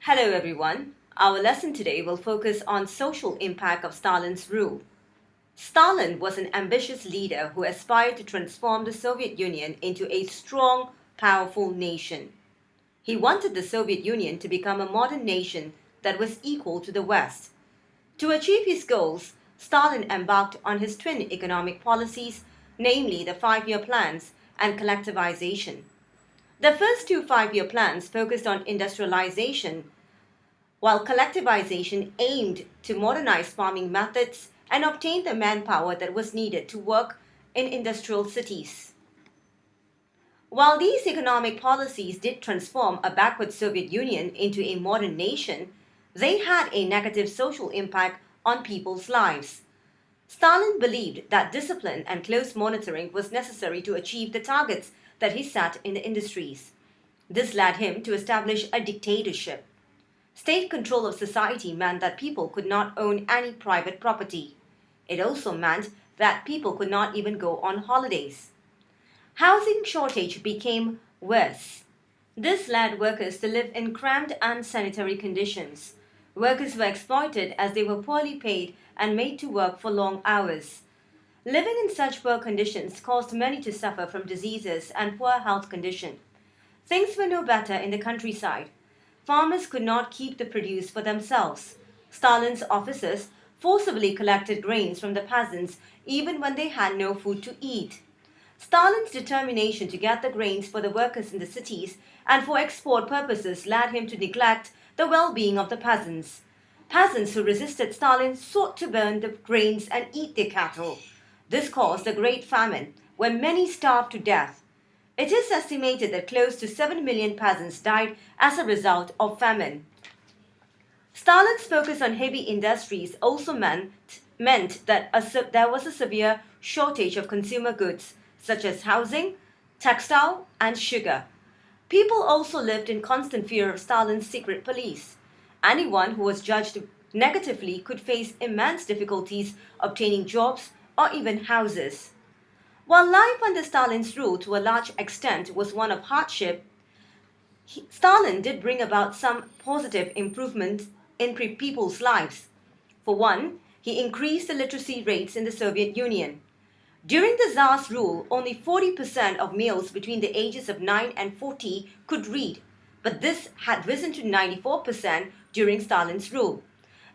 Hello everyone. Our lesson today will focus on social impact of Stalin's rule. Stalin was an ambitious leader who aspired to transform the Soviet Union into a strong, powerful nation. He wanted the Soviet Union to become a modern nation that was equal to the West. To achieve his goals, Stalin embarked on his twin economic policies, namely the five-year plans and collectivization. The first two five-year plans focused on industrialization, while collectivization aimed to modernize farming methods and obtain the manpower that was needed to work in industrial cities. While these economic policies did transform a backward Soviet Union into a modern nation, they had a negative social impact on people's lives. Stalin believed that discipline and close monitoring was necessary to achieve the targets that he set in the industries. This led him to establish a dictatorship. State control of society meant that people could not own any private property. It also meant that people could not even go on holidays. Housing shortage became worse. This led workers to live in cramped and unsanitary conditions. Workers were exploited as they were poorly paid and made to work for long hours. Living in such poor conditions caused many to suffer from diseases and poor health condition. Things were no better in the countryside. Farmers could not keep the produce for themselves. Stalin's officers forcibly collected grains from the peasants even when they had no food to eat. Stalin's determination to get the grains for the workers in the cities and for export purposes led him to neglect the well-being of the peasants. Peasants who resisted Stalin sought to burn the grains and eat their cattle. This caused a great famine, where many starved to death. It is estimated that close to 7 million peasants died as a result of famine. Stalin's focus on heavy industries also meant that there was a severe shortage of consumer goods, such as housing, textile, and sugar. People also lived in constant fear of Stalin's secret police. Anyone who was judged negatively could face immense difficulties obtaining jobs or even houses. While life under Stalin's rule to a large extent was one of hardship, Stalin did bring about some positive improvements in people's lives. For one, he increased the literacy rates in the Soviet Union. During the Tsar's rule, only 40% of males between the ages of 9 and 40 could read, but this had risen to 94% during Stalin's rule.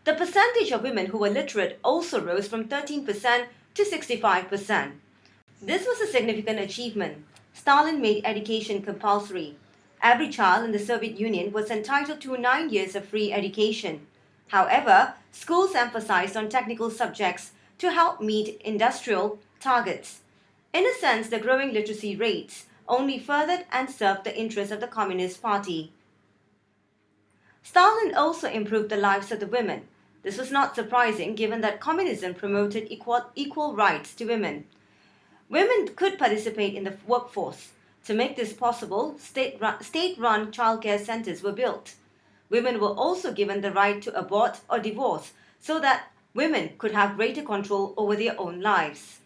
The percentage of women who were literate also rose from 13% to 65%. This was a significant achievement. Stalin made education compulsory. Every child in the Soviet Union was entitled to 9 years of free education. However, schools emphasized on technical subjects to help meet industrial targets. In a sense, the growing literacy rates only furthered and served the interests of the Communist Party. Stalin also improved the lives of the women. This was not surprising given that communism promoted equal rights to women. Women could participate in the workforce. To make this possible, state-run childcare centers were built. Women were also given the right to abort or divorce so that women could have greater control over their own lives.